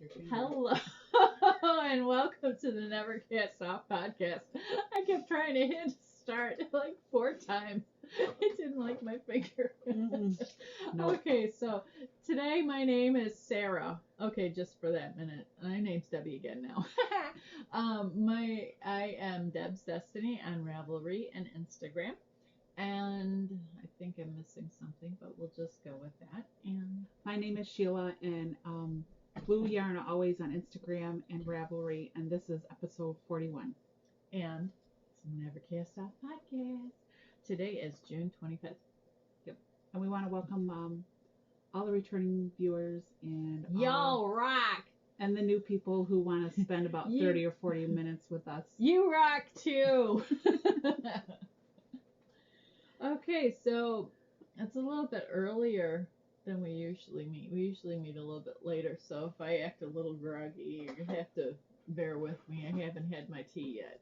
your finger. Hello and welcome to the Never Cast Off podcast. I kept trying to hit start like 4 times. It didn't like my finger. Nope. Okay, so today my name is Sarah. Okay, just for that minute. My name's Debbie again now. I am Deb's Destiny on Ravelry and Instagram. And I think I'm missing something, but we'll just go with that. And My name is Sheila, and Blue Yarn Always on Instagram and Ravelry, and this is episode 41. and it's the Never Cast Off podcast. Today is June 25th. And we want to welcome all the returning viewers and Y'all rock! and the new people who want to spend about 30 or 40 minutes with us. You rock too! Okay, so it's a little bit earlier than we usually meet. We usually meet a little bit later, so if I act a little groggy, you have to bear with me. I haven't had my tea yet.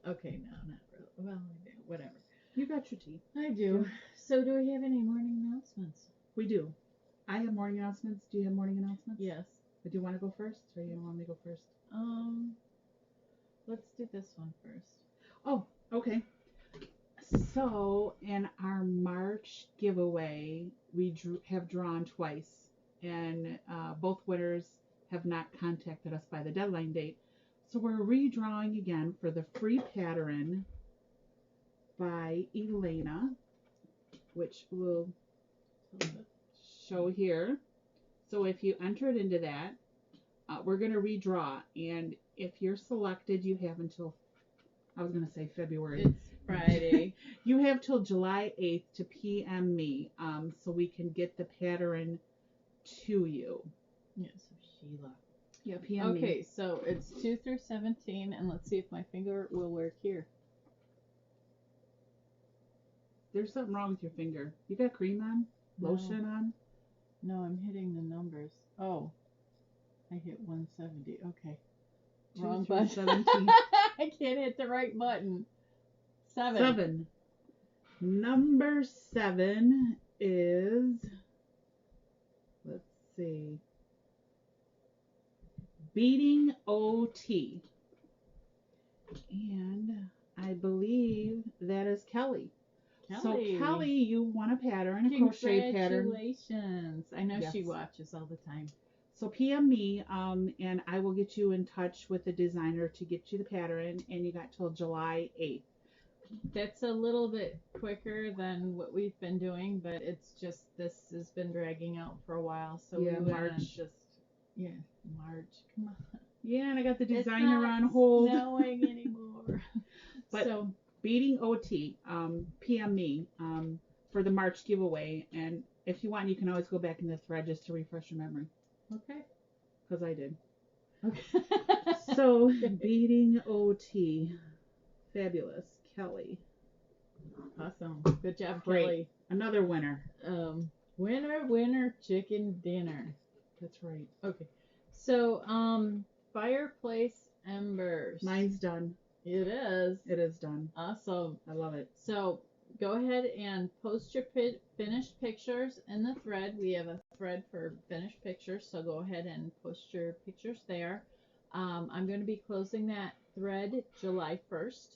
Okay, no, not really. Well, whatever. You got your tea. I do. So do we have any morning announcements? We do. I have morning announcements. Do you have morning announcements? Yes. Do you want to go first, or you want me to go first? Let's do this one first. Oh, okay. So in our March giveaway, we have drawn twice, and both winners have not contacted us by the deadline date. So we're redrawing again for the free pattern by Elena, which we'll show here. So if you entered into that, we're going to redraw, and if you're selected, you have until, I was going to say February. It's Friday. You have till July 8th to PM me, so we can get the pattern to you. Yeah, so Sheila. Yeah, PM me. Okay, so it's 2 through 17, and let's see if my finger will work here. There's something wrong with your finger. You got cream on? Lotion on? No, I'm hitting the numbers. Oh, I hit 170. Okay. 2 Wrong through button. 17. I can't hit the right button. 7. 7. Number 7 is, let's see, Beating OT. And I believe that is Kelly. So Kelly, you won a pattern, a crochet pattern. Congratulations. I know she Yes. watches all the time. So PM me, and I will get you in touch with the designer to get you the pattern, and you got till July 8th. That's a little bit quicker than what we've been doing, but it's just, this has been dragging out for a while. So Yeah, we March. March. Come on. Yeah, and I got the It's designer not on hold. snowing anymore. But so Beating OT, PM me for the March giveaway, and if you want, you can always go back in the thread just to refresh your memory, okay. because I did. Okay. So Beating OT, fabulous, Kelly. Awesome. Good job, Great. Kelly. Another winner. Winner, chicken dinner. That's right. Okay. So, fireplace embers. Mine's done. It is. It is done. Awesome. I love it. So, go ahead and post your finished pictures in the thread. We have a thread for finished pictures, so go ahead and post your pictures there. I'm going to be closing that thread July 1st.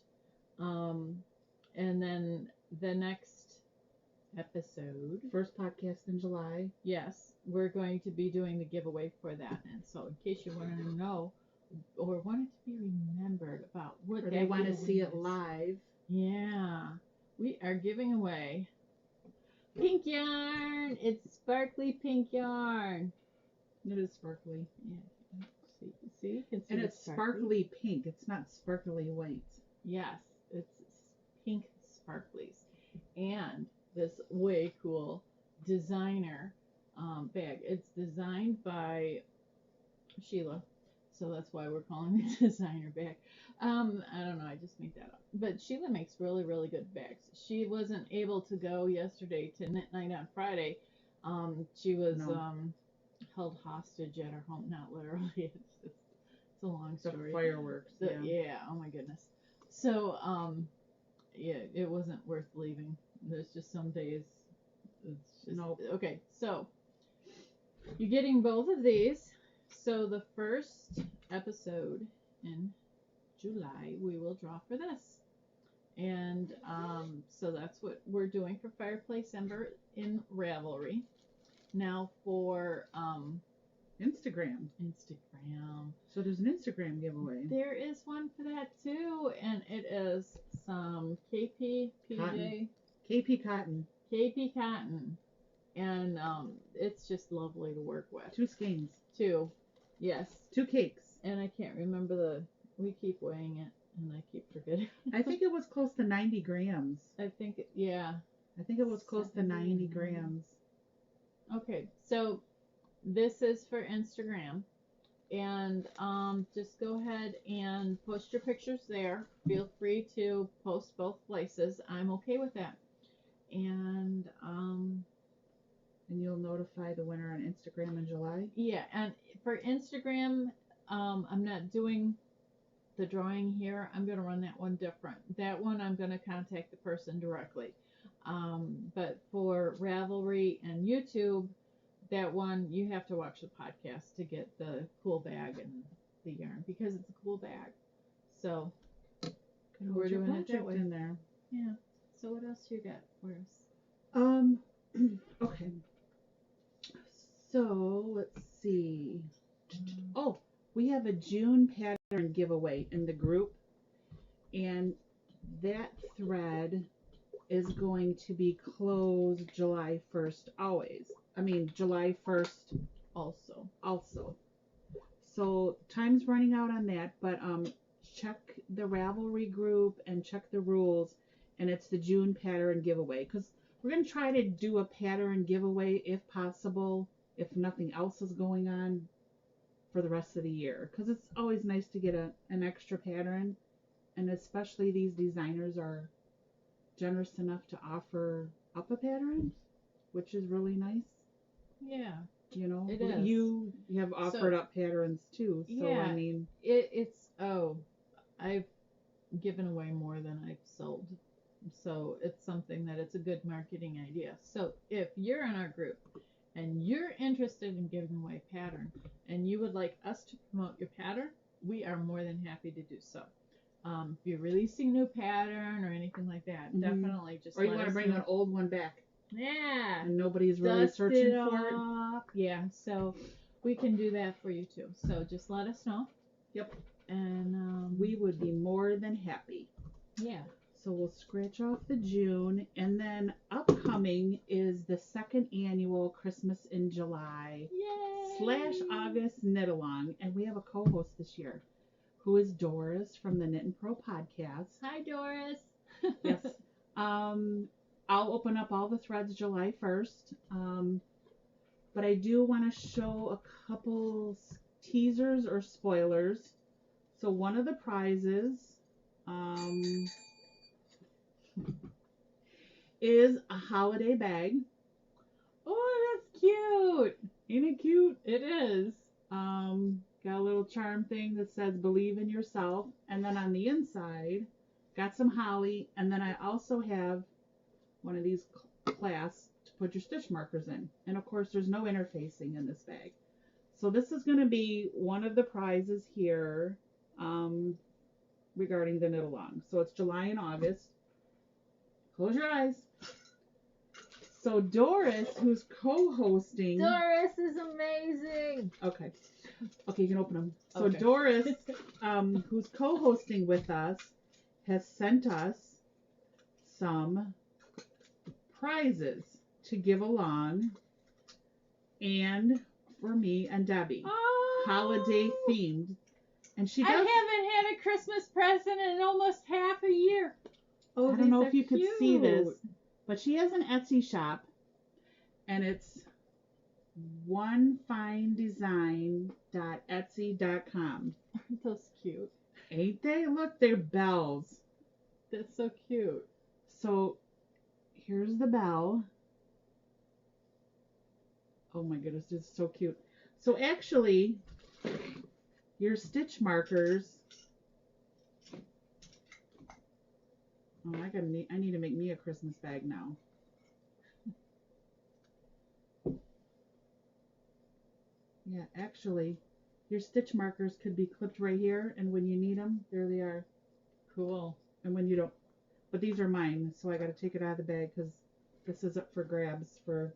And then the next episode, First podcast in July. yes, we're going to be doing the giveaway for that. And so in case you want to know or want it to be remembered about what Or that they want to giveaway see it is. live. Yeah, we are giving away pink yarn. It's sparkly pink yarn. It is sparkly. Yeah, see, you can see And the it's sparkly pink. It's not sparkly white. Yes, it's pink sparklies. And this way cool designer bag. It's designed by Sheila, so that's why we're calling it designer bag. I don't know, I just made that up. But Sheila makes really, really good bags. She wasn't able to go yesterday to Knit Night on Friday. She was held hostage at her home. Not literally. It's a long story. The fireworks. Yeah. Oh my goodness. So yeah, it wasn't worth leaving. There's just some days. It's just Nope. okay. So you're getting both of these. So the first episode in July, we will draw for this. And so that's what we're doing for Fireplace Ember in Ravelry. Now for Instagram. So there's an Instagram giveaway. There is one for that too, and it is some KP Cotton. And it's just lovely to work with. 2 skeins. 2, yes. 2 cakes. And I can't remember we keep weighing it, and I keep forgetting. I think it was close to 90 grams. I think it was close to 90 grams. Okay, so this is for Instagram. And just go ahead and post your pictures there. Feel free to post both places. I'm okay with that. And you'll notify the winner on Instagram in July? Yeah, and for Instagram, I'm not doing the drawing here. I'm going to run that one different. That one I'm going to contact the person directly. But for Ravelry and YouTube, that one you have to watch the podcast to get the cool bag and the yarn, because it's a cool bag. So we're doing it that way in there. Yeah. So what else you got for us? Okay. So let's see. Oh, we have a June pattern giveaway in the group, and that thread is going to be closed July 1st always. I mean, July 1st also. So time's running out on that, but check the Ravelry group and check the rules, and it's the June pattern giveaway, because we're going to try to do a pattern giveaway if possible, if nothing else is going on for the rest of the year, because it's always nice to get an extra pattern, and especially these designers are generous enough to offer up a pattern, which is really nice. Yeah. You know, it is. You have offered up patterns too. So yeah, I mean, I've given away more than I've sold. So it's something that it's a good marketing idea. So if you're in our group and you're interested in giving away a pattern and you would like us to promote your pattern, we are more than happy to do so. If you're releasing a new pattern or anything like that, definitely just or you want to bring an old one back. Yeah. And nobody's really searching for it. Yeah, so we can do that for you too. So just let us know. Yep. And we would be more than happy. Yeah. So we'll scratch off the June, and then upcoming is the 2nd annual Christmas in July / August knit along, and we have a co-host this year, who is Doris from the Knit and Pro podcast. Hi, Doris. Yes. I'll open up all the threads July 1st, but I do want to show a couple teasers or spoilers. So one of the prizes is a holiday bag. Oh, that's cute. Ain't it cute? It is. Got a little charm thing that says believe in yourself, and then on the inside got some holly, and then I also have one of these clasps to put your stitch markers in. And of course there's no interfacing in this bag. So this is going to be one of the prizes here regarding the knit along. So it's July and August. Close your eyes. So Doris, who's co-hosting. Doris is amazing. Okay, you can open them. So Okay. Doris, who's co-hosting with us, has sent us some prizes to give along, and for me and Debbie, holiday themed. And she does. I haven't had a Christmas present in almost half a year. Oh, I don't know if you cute. could see this, but she has an Etsy shop, and it's onefinedesign.etsy.com. Aren't those cute? Ain't they? Look, they're bells. That's so cute. So here's the bell. Oh my goodness, it's so cute. So actually, your stitch markers. Oh, I need to make me a Christmas bag now. Yeah, actually, Your stitch markers could be clipped right here, and when you need them, there they are. Cool. And when you don't, but these are mine, so I got to take it out of the bag because this is up for grabs for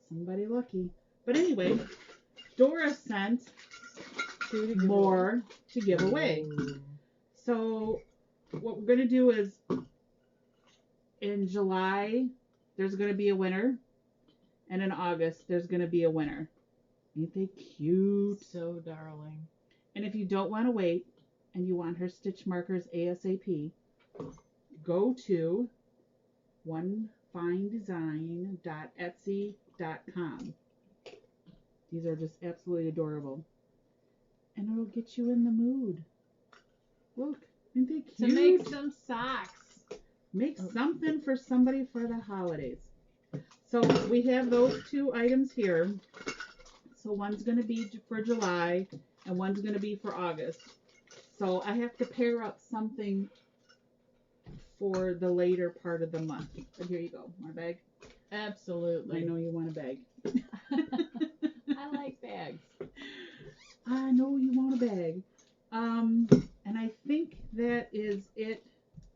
somebody lucky. But anyway, Dora sent more to give away. So what we're going to do is in July, there's going to be a winner. And in August, there's going to be a winner. Ain't they cute? So darling. And if you don't want to wait and you want her stitch markers ASAP, go to onefinedesign.etsy.com. These are just absolutely adorable. And it'll get you in the mood. Look, ain't they cute? To make some socks. Make something for somebody for the holidays. So we have those 2 items here. So one's going to be for July and one's going to be for August. So I have to pair up something for the later part of the month. But here you go. My bag. Absolutely. I know you want a bag. I like bags. I know you want a bag. And I think that is it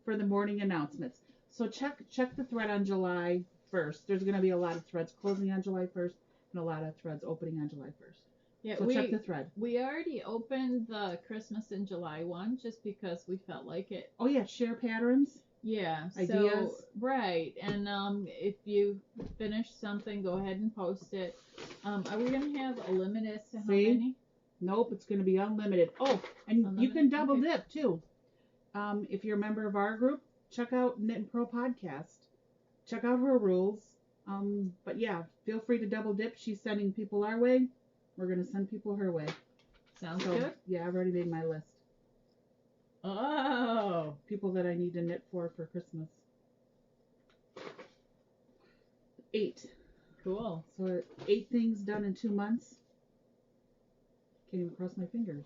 for the morning announcements. So check the thread on July 1st. There's going to be a lot of threads closing on July 1st and a lot of threads opening on July 1st. Yeah, so check the thread. We already opened the Christmas in July one just because we felt like it. Oh yeah, share patterns. Yeah, ideas. So, right, and if you finish something, go ahead and post it. Are we going to have a limit as to how many? Nope, it's going to be unlimited. Oh, and unlimited? You can double dip too. If you're a member of our group, check out Knit and Pro Podcast. Check out her rules. But yeah, feel free to double dip. She's sending people our way. We're going to send people her way. Sounds good. Yeah, I've already made my list. Oh. People that I need to knit for Christmas. 8. Cool. So 8 things done in 2 months. Can't even cross my fingers.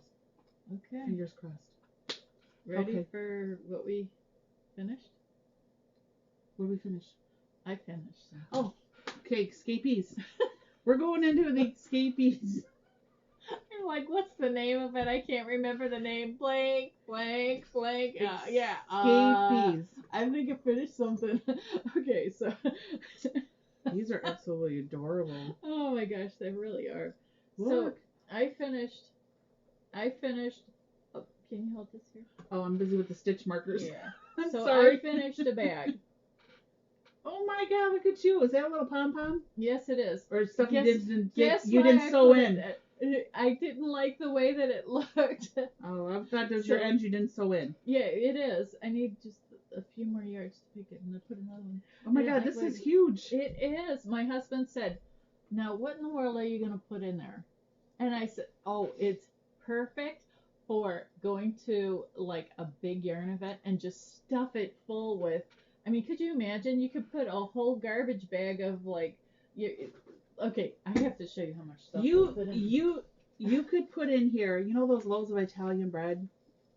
Okay. Fingers crossed. Ready for what we finished? What did we finish? I finished. Oh, okay, escapees. We're going into the escapees. I'm like, what's the name of it? I can't remember the name. Blank. Yeah. Escapees. I think I finished something. Okay, so. These are absolutely adorable. Oh my gosh, they really are. Look. So I finished. Oh, can you hold this here? Oh, I'm busy with the stitch markers. Yeah. I'm so sorry. I finished a bag. Oh my God! Look at you. Is that a little pom pom? Yes, it is. Or stuff you didn't I sew in? I didn't like the way that it looked. Oh, I thought those were ends you didn't sew in. Yeah, it is. I need just a few more yards to pick it, and I'll put another one. Oh my God, this is huge. It is. My husband said, "Now, what in the world are you going to put in there?" And I said, "Oh, it's perfect for going to like a big yarn event and just stuff it full with." I mean, could you imagine? You could put a whole garbage bag of like, okay, I have to show you how much stuff. You could put in here, you know those loaves of Italian bread?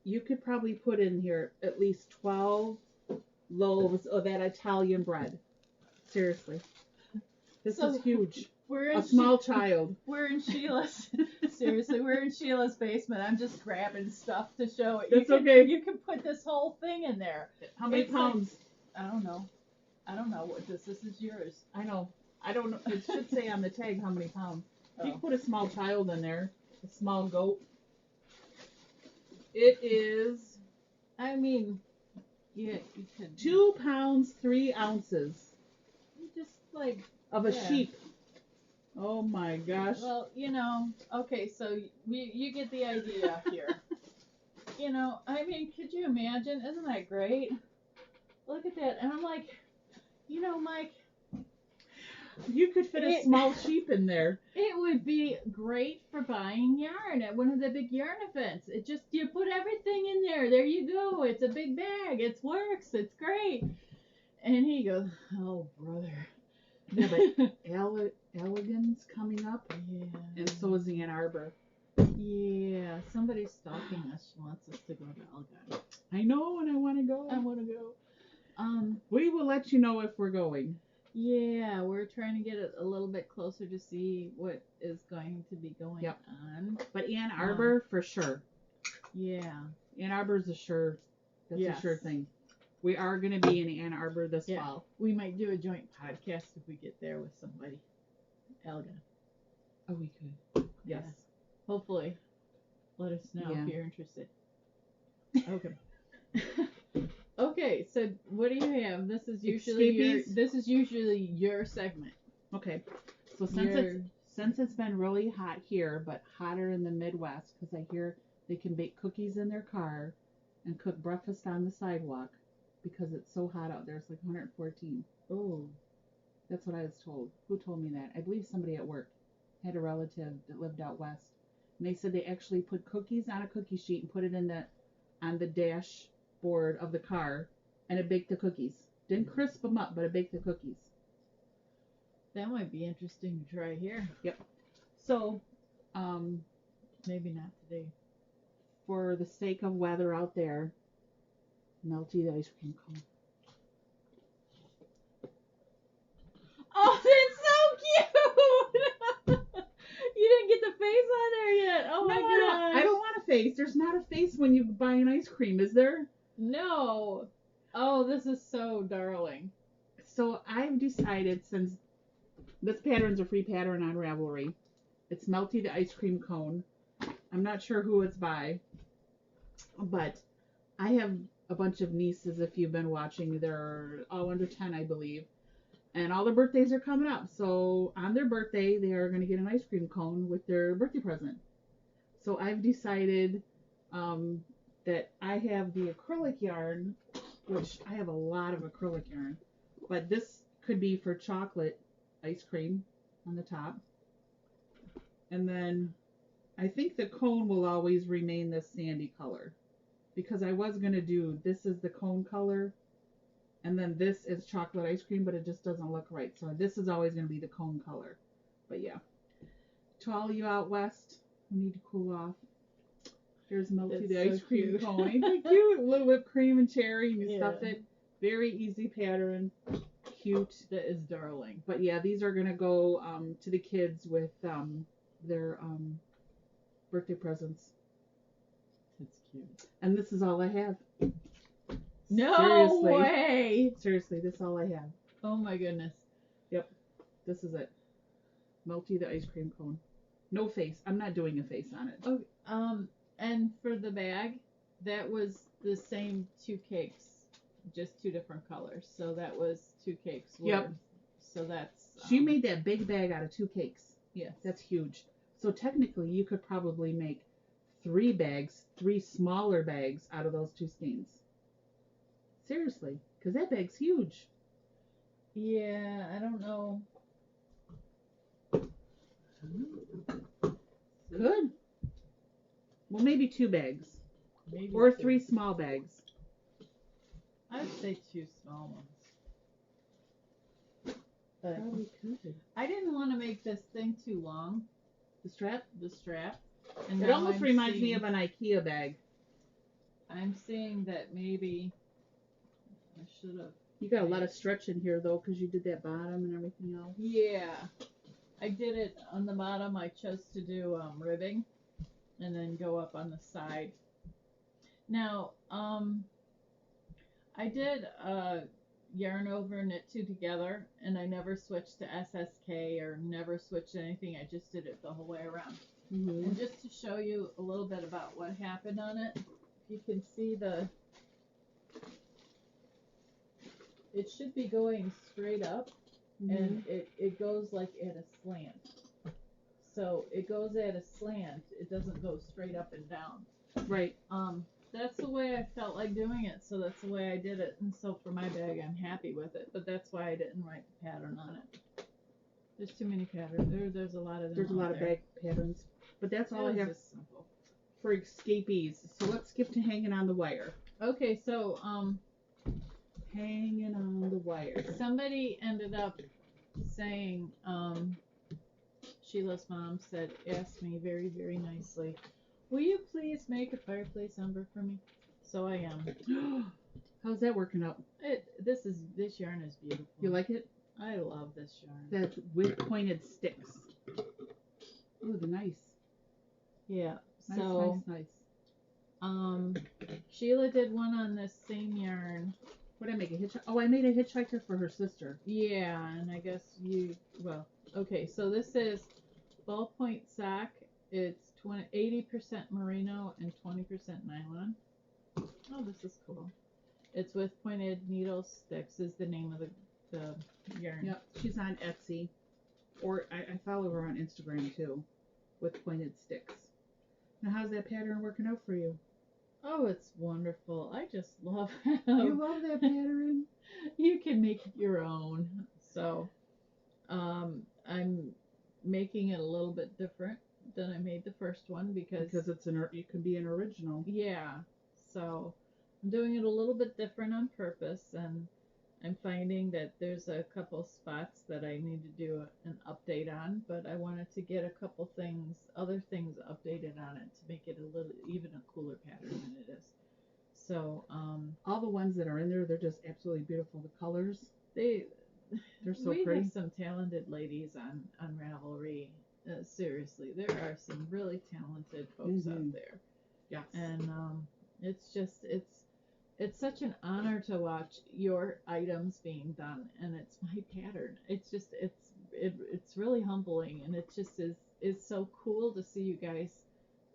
You could probably put in here at least 12 loaves of that Italian bread. Seriously. This is huge. We're in a small child. We're in Sheila's. Seriously, we're in Sheila's basement. I'm just grabbing stuff to show it. That's okay. You can put this whole thing in there. How many pounds? Like, I don't know what this is yours. I know. I don't know. It should say on the tag how many pounds. Oh. You can put a small child in there. A small goat. It is. I mean, yeah, you can. 2 pounds 3 ounces. Just like of a sheep. Oh my gosh. Well, okay, so you get the idea here. I mean, could you imagine? Isn't that great? Look at that. And I'm like, Mike. You could fit a small sheep in there. It would be great for buying yarn at one of the big yarn events. You put everything in there. There you go. It's a big bag. It works. It's great. And he goes, oh, brother. Yeah, but Elegance coming up. Yeah. And so is the Ann Arbor. Yeah. Somebody's stalking us. She wants us to go to Elegance. I know, and I want to go. I want to go. We will let you know if we're going. Yeah, we're trying to get it a little bit closer to see what is going to be going Yep. on. But Ann Arbor for sure. Yeah. Ann Arbor's a sure. That's Yes. a sure thing. We are going to be in Ann Arbor this Yeah. fall. We might do a joint podcast if we get there with somebody. Elga. Oh, we could. Yes. Yeah. Hopefully. Let us know Yeah. if you're interested. Okay. Okay, so what do you have? This is usually your segment. Okay. So since it's been really hot here, but hotter in the Midwest, because I hear they can bake cookies in their car and cook breakfast on the sidewalk because it's so hot out there. It's like 114. Oh. That's what I was told. Who told me that? I believe somebody at work had a relative that lived out west. And they said they actually put cookies on a cookie sheet and put it on the dashboard of the car, and it baked the cookies. Didn't crisp them up, but it baked the cookies. That might be interesting to try here. Yep. So, maybe not today. For the sake of weather out there, melty the ice cream cone. Oh, that's so cute! You didn't get the face on there yet. Oh my gosh. I don't want a face. There's not a face when you buy an ice cream, is there? No. Oh, this is so darling. So I've decided, since this pattern's a free pattern on Ravelry, it's Melty the Ice Cream Cone. I'm not sure who it's by, but I have a bunch of nieces, if you've been watching. They're all under 10, I believe. And all their birthdays are coming up. So on their birthday, they are going to get an ice cream cone with their birthday present. So I've decided that I have the acrylic yarn, which I have a lot of acrylic yarn. But this could be for chocolate ice cream on the top. And then I think the cone will always remain this sandy color. Because I was going to do, this is the cone color. And then this is chocolate ice cream, but it just doesn't look right. So this is always going to be the cone color. But yeah. To all you out west who need to cool off, here's Melty the ice cream cone. Ain't that cute? A little whipped cream and cherry, and you stuff it. Very easy pattern. Cute. That is darling. But yeah, these are going to go to the kids with their birthday presents. That's cute. And this is all I have. No way! Seriously, this is all I have. Oh my goodness. Yep. This is it. Melty the ice cream cone. No face. I'm not doing a face on it. Oh, and for the bag, that was the same 2 cakes, just 2 different colors. So that was 2 cakes worth. Yep. So that's... She made that big bag out of 2 cakes. Yes. That's huge. So technically, you could probably make 3 bags, 3 smaller bags out of those 2 skeins. Seriously, because that bag's huge. Yeah, I don't know. Good. Well, maybe 2 bags. Maybe or 2. 3 small bags. I'd say 2 small ones. But Probably could. I didn't want to make this thing too long. The strap? The strap. And it almost reminds me of an IKEA bag. I'm seeing that maybe I should have. You got a lot of stretch in here, though, because you did that bottom and everything else. Yeah. I did it on the bottom. I chose to do ribbing and then go up on the side. Now, I did yarn over, knit 2 together, and I never switched to SSK or never switched anything. I just did it the whole way around. Mm-hmm. And just to show you a little bit about what happened on it, you can see it should be going straight up, and it goes like at a slant. So it goes at a slant. It doesn't go straight up and down. Right. That's the way I felt like doing it, so that's the way I did it. And so for my bag, I'm happy with it. But that's why I didn't write the pattern on it. There's too many patterns. There's a lot of them. There's a lot of bag patterns. But that's all I have simple. for escapees. So let's skip to hanging on the wire. Okay, so hanging on the wire. Somebody ended up saying, Sheila's mom asked me very, very nicely, will you please make a fireplace ember for me? So I am. How's that working out? This yarn is beautiful. You like it? I love this yarn. That's with pointed sticks. Ooh, the nice. Yeah. Nice, So, nice. Sheila did one on this same yarn. What did I make a hitchhiker? Oh, I made a hitchhiker for her sister. Yeah, and I guess well, okay, so this is ballpoint sock. It's 80% merino and 20% nylon. Oh, this is cool. It's with pointed needle sticks is the name of the yarn. Yep, she's on Etsy. Or I follow her on Instagram too, with pointed sticks. Now, how's that pattern working out for you? Oh, it's wonderful. I just love You love that pattern? You can make your own. So, I'm making it a little bit different than I made the first one because it could be an original. Yeah. So, I'm doing it a little bit different on purpose, and I'm finding that there's a couple spots that I need to do an update on, but I wanted to get a couple other things updated on it to make it even a cooler pattern than it is. So, all the ones that are in there, they're just absolutely beautiful. The colors, they're so pretty. We have some talented ladies on Ravelry. Seriously, there are some really talented folks out there. Yes. And it's such an honor to watch your items being done, and it's my pattern. It's really humbling, and it just is so cool to see you guys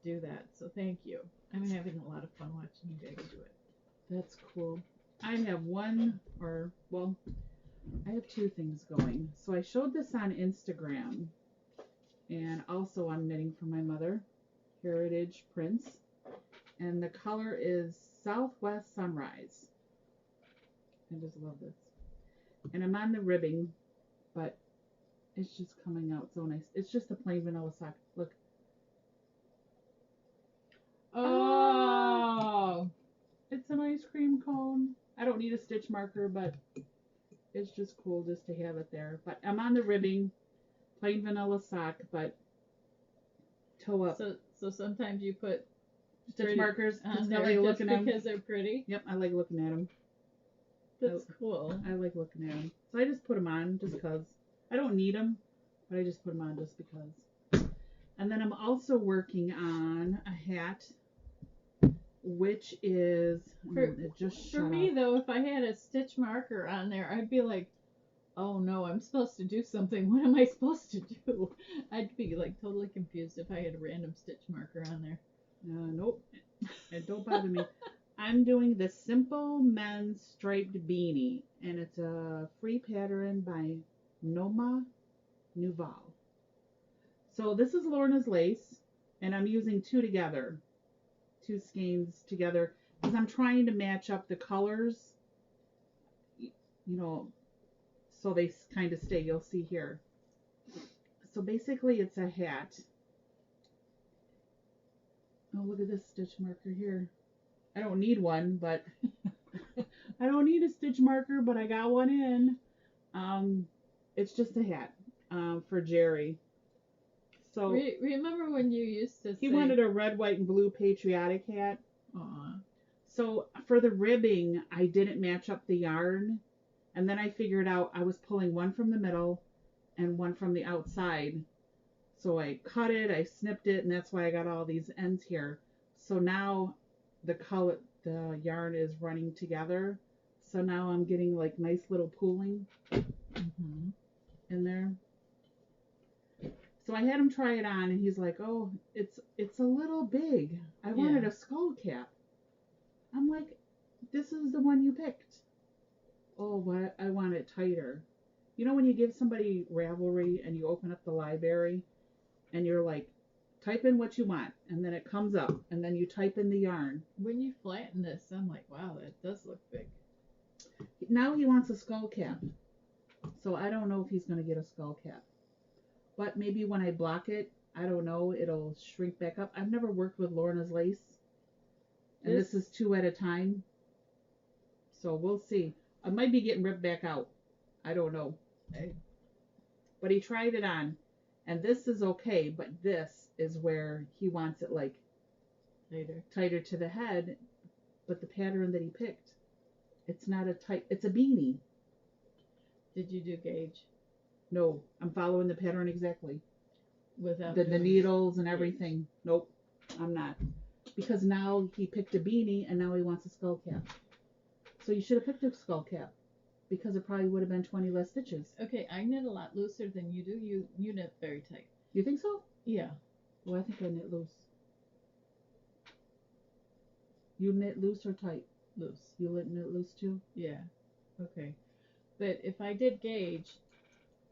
do that. So thank you. I'm having a lot of fun watching you guys do it. That's cool. I have I have two things going. So I showed this on Instagram, and also I'm knitting for my mother, Heritage Prints, and the color is Southwest Sunrise. I just love this. And I'm on the ribbing, but it's just coming out so nice. It's just a plain vanilla sock. Look. Oh! It's an ice cream cone. I don't need a stitch marker, but it's just cool just to have it there. But I'm on the ribbing, plain vanilla sock, but toe up. So sometimes you put stitch markers on just there just because they're pretty? Yep, I like looking at them. That's cool. I like looking at them. So I just put them on just because. I don't need them, but I just put them on just because. And then I'm also working on a hat, which is for me though, if I had a stitch marker on there, I'd be like, oh no, I'm supposed to do something. What am I supposed to do? I'd be like totally confused if I had a random stitch marker on there. Nope, it don't bother me. I'm doing the Simple Men's Striped Beanie, and it's a free pattern by Noma Nouveau. So this is Lorna's lace, and I'm using two skeins together, because I'm trying to match up the colors, so they kind of stay. You'll see here. So basically it's a hat. Oh, look at this stitch marker here. I don't need one, but I don't need a stitch marker, but I got one in. It's just a hat for Jerry. So remember when you used to say he wanted a red, white, and blue patriotic hat. Aww. So for the ribbing, I didn't match up the yarn, and then I figured out I was pulling one from the middle and one from the outside. So I cut it, I snipped it, and that's why I got all these ends here. So now the yarn is running together. So now I'm getting like nice little pooling in there. So I had him try it on, and he's like, "Oh, it's a little big. I wanted a skull cap." I'm like, "This is the one you picked." Oh, but I want it tighter. You know when you give somebody Ravelry and you open up the library, and you're like, type in what you want, and then it comes up, and then you type in the yarn. When you flatten this, I'm like, wow, that does look big. Now he wants a skull cap. So I don't know if he's going to get a skull cap. But maybe when I block it, I don't know, it'll shrink back up. I've never worked with Lorna's lace. And this is 2 at a time. So we'll see. I might be getting ripped back out. I don't know. But he tried it on. And this is okay, but this is where he wants it like tighter to the head. But the pattern that he picked, it's not a tight, it's a beanie. Did you do gauge No, I'm following the pattern exactly. without The doing needles and gauge? everything. Nope, I'm not. Because now he picked a beanie and now he wants a skull cap. So you should have picked a skull cap because it probably would have been 20 less stitches. Okay, I knit a lot looser than you do. You knit very tight. You think so? Yeah. Well, I think I knit loose. You knit loose or tight? Loose. You knit loose too? Yeah. Okay. But if I did gauge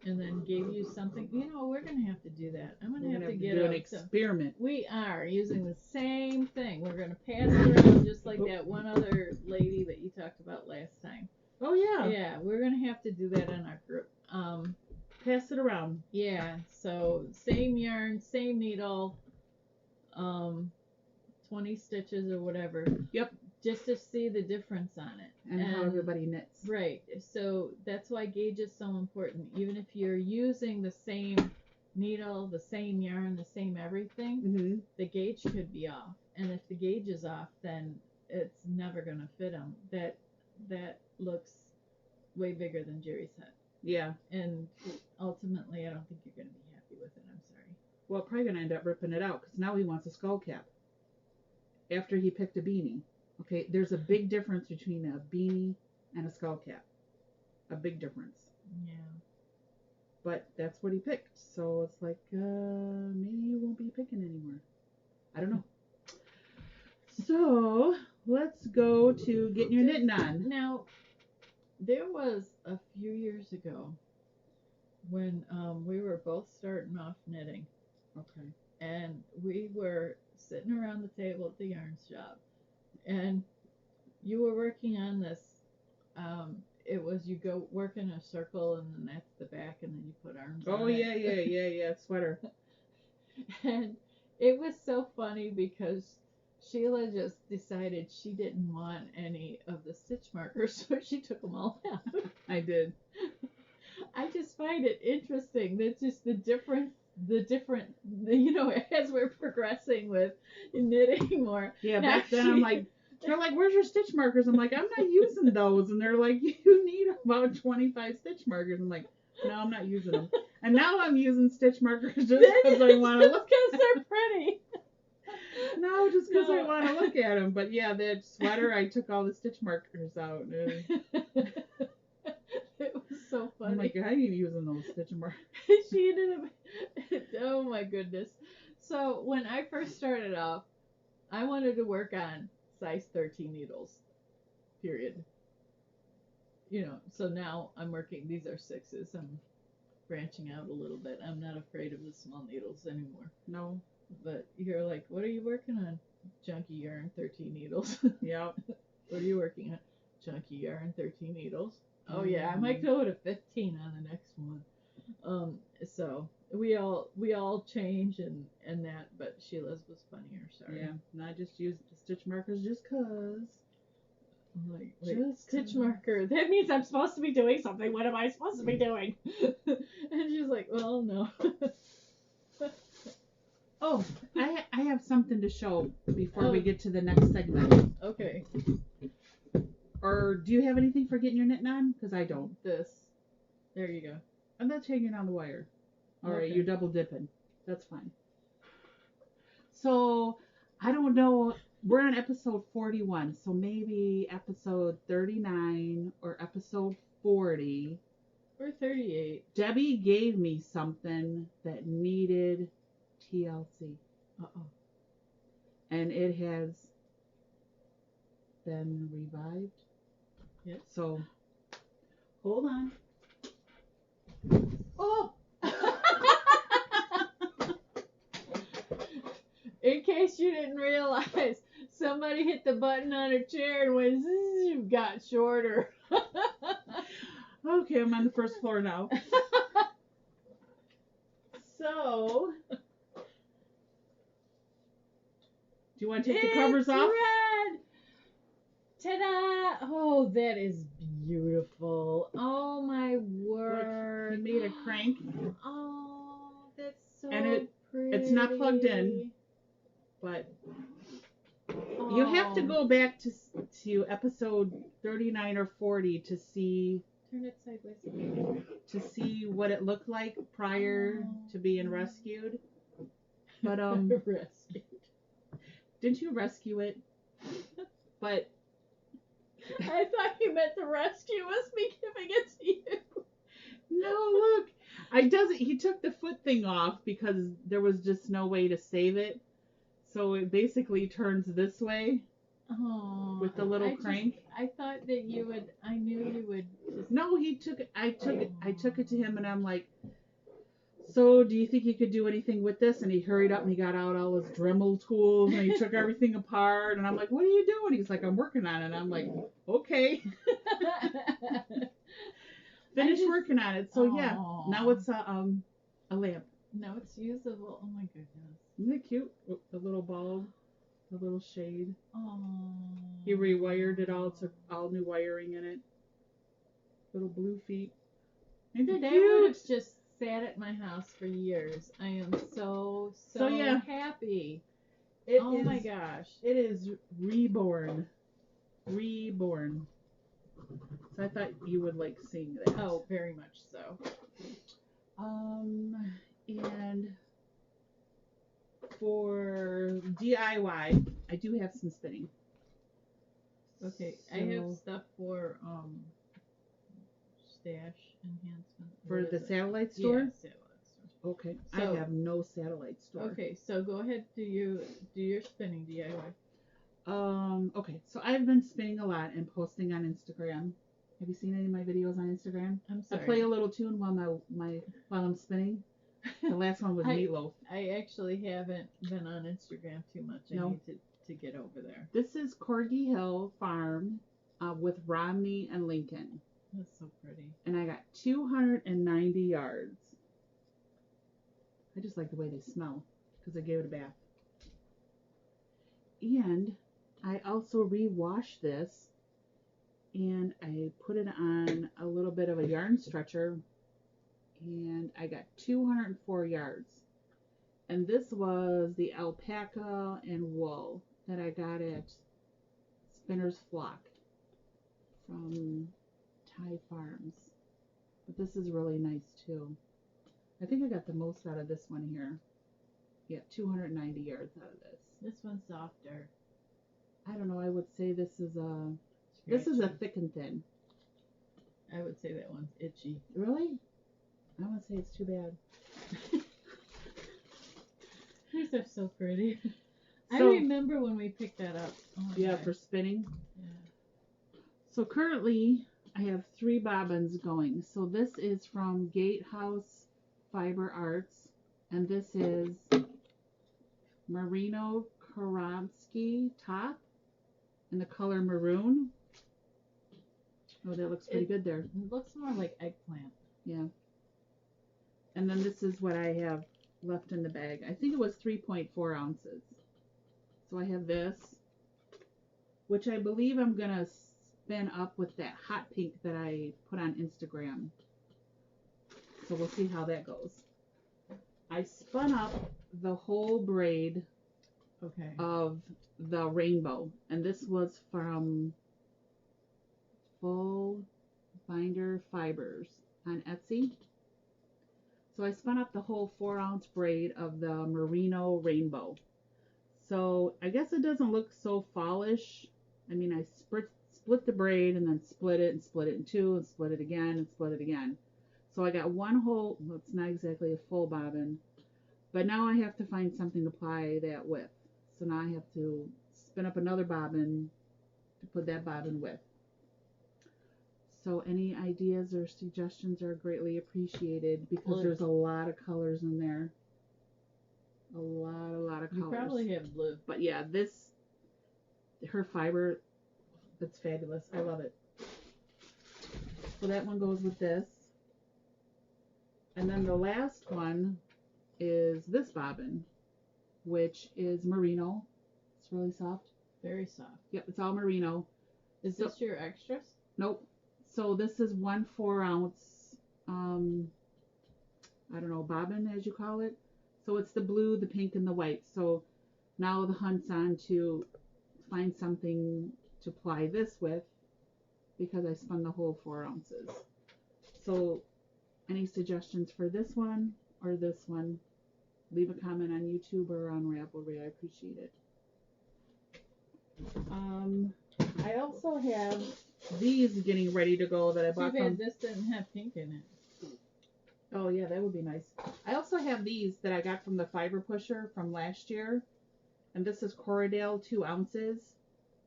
and then gave you something, we're gonna have to do that. I'm gonna We're have gonna to have to get do an out experiment. We are using the same thing. We're gonna pass it around just like that one other lady that you talked about last time. Oh yeah. Yeah, we're gonna have to do that in our group. Pass it around. Yeah. So same yarn, same needle, 20 stitches or whatever. Yep. Just to see the difference on it. And how everybody knits. Right. So that's why gauge is so important. Even if you're using the same needle, the same yarn, the same everything, the gauge could be off. And if the gauge is off, then it's never going to fit them. That looks way bigger than Jerry's head. Yeah. And ultimately, I don't think you're going to be happy with it. I'm sorry. Well, probably going to end up ripping it out because now he wants a skull cap. After he picked a beanie. Okay, there's a big difference between a beanie and a skull cap. A big difference. Yeah. But that's what he picked. So it's like, maybe you won't be picking anymore. I don't know. So let's go to getting your knitting on. Now, there was a few years ago when we were both starting off knitting. Okay. And we were sitting around the table at the yarn shop. And you were working on this. It was you go work in a circle and then that's the back and then you put arms on it. Oh, yeah. Sweater. And it was so funny because Sheila just decided she didn't want any of the stitch markers, so she took them all out. I did. I just find it interesting. That's just the different, as we're progressing with knitting more. Yeah, back then I'm like, they're like, where's your stitch markers? I'm like, I'm not using those. And they're like, you need about 25 stitch markers. I'm like, no, I'm not using them. And now I'm using stitch markers just because I want to look. Because they're pretty. No, just because I want to look at them. But yeah, that sweater, I took all the stitch markers out. It was so funny. I'm like, I ain't using those stitch markers. She ended up, oh my goodness. So when I first started off, I wanted to work on size 13 needles, period. So now I'm working, these are 6s. I'm branching out a little bit. I'm not afraid of the small needles anymore. No. But you're like, what are you working on? Junky yarn, 13 needles. Yep. What are you working on? Junky yarn, 13 needles. Oh yeah, I might go to 15 on the next one. So we all change and that, but Sheila's was funnier. Sorry. Yeah, not just use the stitch markers just cause. I'm like, wait, stitch marker. That means I'm supposed to be doing something. What am I supposed to be doing? And she's like, well, no. Oh, I have something to show before we get to the next segment. Okay. Or do you have anything for getting your knitting on? Because I don't. This. There you go. And that's hanging on the wire. All right, Okay. you're double dipping. That's fine. So, I don't know. We're on episode 41, so maybe episode 39 or episode 40. Or 38. Debbie gave me something that needed TLC. Uh-oh. And it has been revived. Yes. So, hold on. Oh! In case you didn't realize, somebody hit the button on her chair and went, zzz, got shorter. Okay, I'm on the first floor now. So, do you want to take the covers off? Red. Ta-da! Oh, that is beautiful. Oh my word! Look, he made a crank. Oh, that's so And pretty. it's not plugged in, but you have to go back to episode 39 or 40 to see Turn it sideways. to see what it looked like prior to being rescued. But Rescued. didn't you rescue it? But I thought you meant the rescue was me giving it to you. no, look, he took the foot thing off because there was just no way to save it. So it basically turns this way. Oh, with the little crank. I thought that you would. I knew you would. Just... No, he took it. I took it to him, and I'm like, so do you think you could do anything with this? And he hurried up and he got out all his Dremel tools and he took everything apart. And I'm like, what are you doing? He's like, I'm working on it. And I'm like, okay. Finish working on it. So yeah, now it's a lamp. Now it's usable. Oh my goodness. Isn't it cute? The little bulb, the little shade. Oh. He rewired it all, took all new wiring in it. Little blue feet. Ain't that That cute? would have just sat at my house for years. I am so yeah. happy. Oh my gosh. It is reborn. Reborn. So I thought you would like seeing that. Oh, very much so. And for DIY, I do have some spinning. Okay, So, I have stuff for stash enhancement. for the satellite store? Yeah, satellite store. Okay, So, I have no satellite store. Okay, so go ahead, do your spinning DIY. Okay, so I've been spinning a lot and posting on Instagram. Have you seen any of my videos on Instagram? I'm sorry. I play a little tune while I'm spinning. The last one was Meatloaf. I actually haven't been on Instagram too much. I need to get over there. This is Corgi Hill Farm with Romney and Lincoln. That's so pretty. And I got 290 yards. I just like the way they smell because I gave it a bath. And I also re-washed this and I put it on a little bit of a yarn stretcher and I got 204 yards. And this was the alpaca and wool that I got at Spinner's Flock from Thai Farms. But this is really nice too. I think I got the most out of this one here. Yeah, 290 yards out of this. This one's softer. I don't know, I would say this is a thick and thin. I would say that one's itchy. Really? I would say it's too bad. These are so pretty. I So, remember when we picked that up. Oh my yeah, God. for spinning. Yeah. So currently I have 3 bobbins going. So this is from Gatehouse Fiber Arts, and this is Merino Karomsky top in the color maroon. Oh, that looks pretty good there. It looks more like eggplant. Yeah. And then this is what I have left in the bag. I think it was 3.4 ounces. So I have this, which I believe I'm going to spin up with that hot pink that I put on Instagram. So we'll see how that goes. I spun up the whole braid of the rainbow. And this was from Full Binder Fibers on Etsy. So I spun up the whole 4-ounce braid of the merino rainbow. So I guess it doesn't look so fallish. I mean, I split the braid and then split it in two and split it again and split it again. So I got one whole, well, it's not exactly a full bobbin, but now I have to find something to apply that with. So now I have to spin up another bobbin to put that bobbin with. So any ideas or suggestions are greatly appreciated because there's a lot of colors in there. A lot of colors. You probably have blue. But yeah, her fiber, that's fabulous. I love it. So that one goes with this. And then the last one is this bobbin, which is merino. It's really soft. Very soft. Yep, it's all merino. Is this your extras? Nope. So this is 1 4-ounce, I don't know, bobbin as you call it. So it's the blue, the pink, and the white. So now the hunt's on to find something to apply this with because I spun the whole 4 ounces. So any suggestions for this one or this one? Leave a comment on YouTube or on Ravelry. I appreciate it. I also have these getting ready to go that I bought Too from. bad this didn't have pink in it. Oh yeah, that would be nice. I also have these that I got from the fiber pusher from last year, and this is Corridale 2 ounces,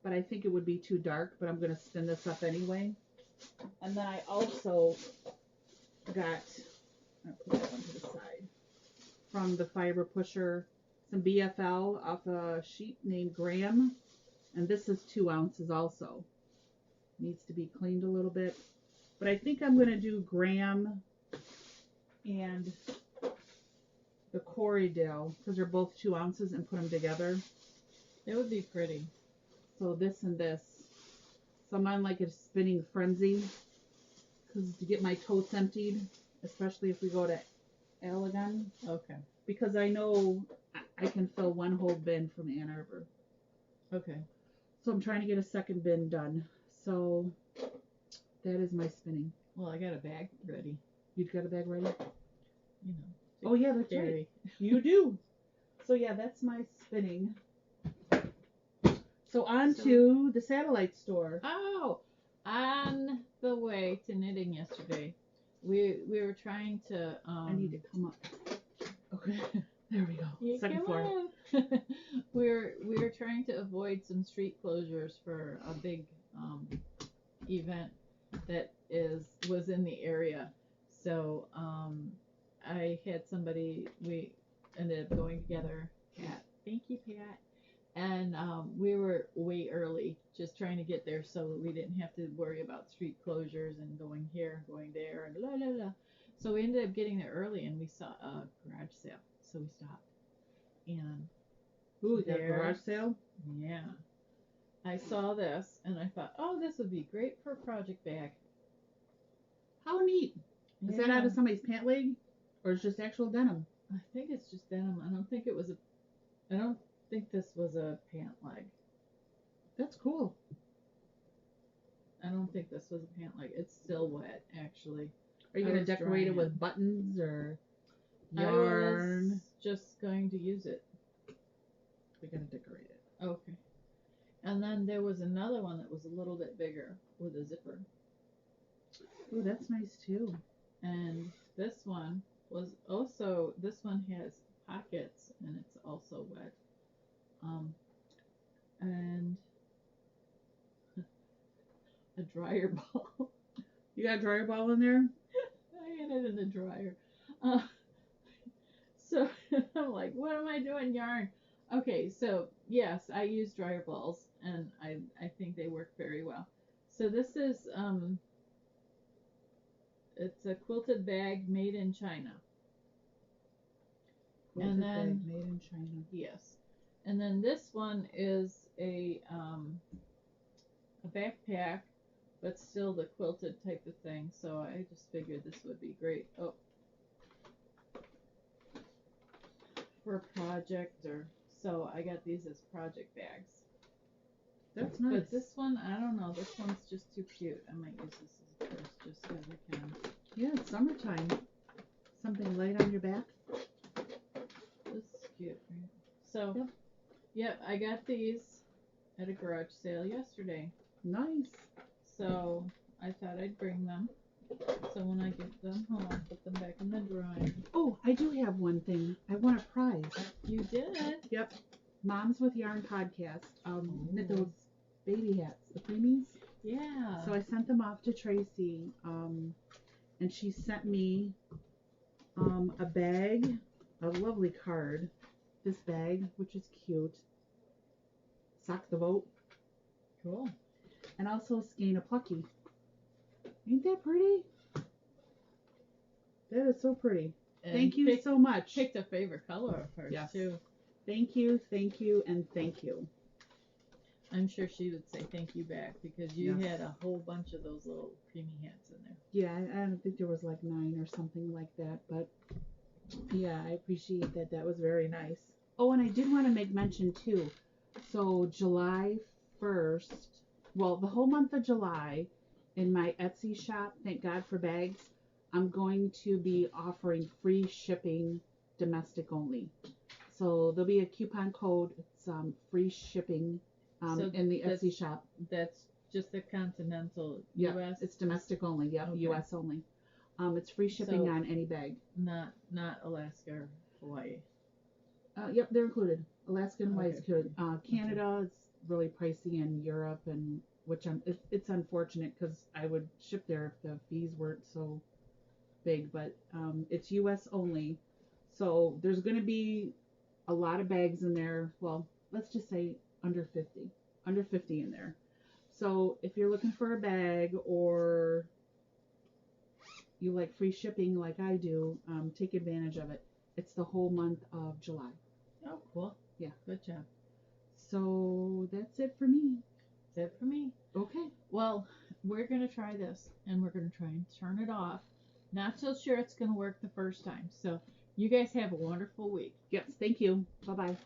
but I think it would be too dark. But I'm gonna spin this up anyway. And then I also got, I'll put that one to the side, from the fiber pusher, some BFL off a sheep named Graham. And this is 2 ounces also. Needs to be cleaned a little bit. But I think I'm going to do Graham and the Corridale because they're both 2 ounces and put them together. It would be pretty. So this and this. So I'm on like a spinning frenzy because to get my totes emptied, especially if we go to Allegan. Okay. Because I know I can fill one whole bin from Ann Arbor. Okay. So I'm trying to get a second bin done. So that is my spinning. Well, I got a bag ready. You've got a bag ready? You know. Oh yeah, that's right. You do. So yeah, that's my spinning. So on to the satellite store. Oh, on the way to knitting yesterday, we were trying to. I need to come up. Okay. There we go. Second floor. we were trying to avoid some street closures for a big event that was in the area. So I had somebody, we ended up going together. Pat, thank you, Pat. And we were way early, just trying to get there so we didn't have to worry about street closures and going here and going there and la la la. So we ended up getting there early, and we saw a garage sale. So we stopped. And ooh, that garage sale? Yeah. I saw this, and I thought, oh, this would be great for a project bag. How neat. Is that out of somebody's pant leg? Or is it just actual denim? I think it's just denim. I don't think this was a pant leg. That's cool. I don't think this was a pant leg. It's still wet, actually. Are you going to decorate it with buttons or yarn? I was just going to use it. We're going to decorate it. Okay. And then there was another one that was a little bit bigger with a zipper. Oh, that's nice too. And this one was also, this one has pockets and it's also wet. And a dryer ball. You got a dryer ball in there? I had it in the dryer. So I'm like, what am I doing, yarn? Okay, so yes, I use dryer balls, and I think they work very well. So this is it's a quilted bag made in China. Quilted bag made in China. Yes, and then this one is a backpack, but still the quilted type of thing. So I just figured this would be great. Oh. For a project, or so I got these as project bags. That's nice. But this one, I don't know. This one's just too cute. I might use this as a purse just because I can. Yeah, it's summertime. Something light on your back. This is cute, right? So, yep, I got these at a garage sale yesterday. Nice. So I thought I'd bring them. So when I get them home, I'll put them back in the dryer. Oh, I do have one thing. I won a prize. You did? Yep. Moms with Yarn podcast. Knit those baby hats, the preemies. Yeah. So I sent them off to Tracy, and she sent me a bag, a lovely card. This bag, which is cute. Sock the Vote. Cool. And also Skein a Plucky. Ain't that pretty? That is so pretty. And thank you so much. Picked a favorite color of hers, too. Thank you, and thank you. I'm sure she would say thank you back because you had a whole bunch of those little preemie hats in there. Yeah, I don't think there was like 9 or something like that, but yeah, I appreciate that. That was very nice. Oh, and I did want to make mention too. So July 1st, well, the whole month of July in my Etsy shop, thank God for bags, I'm going to be offering free shipping, domestic only. So there'll be a coupon code. It's free shipping So in the that's- Etsy shop. That's just the continental Yeah, U.S. it's domestic only. Yep, Okay. U.S. only. It's free shipping So- on any bag. Not Alaska or Hawaii. Yep, they're included. Alaska and Hawaii is Okay. included. Canada is really pricey, and Europe, and which it's unfortunate because I would ship there if the fees weren't so big, but it's U.S. only. So there's going to be a lot of bags in there. Well, let's just say under 50 in there. So if you're looking for a bag or you like free shipping like I do, take advantage of it. It's the whole month of July. Oh, cool. Yeah. Good job. So that's it for me. That's it for me. Okay. Well, we're going to try this, and we're going to try and turn it off. Not so sure it's going to work the first time. So you guys have a wonderful week. Yes, thank you. Bye-bye.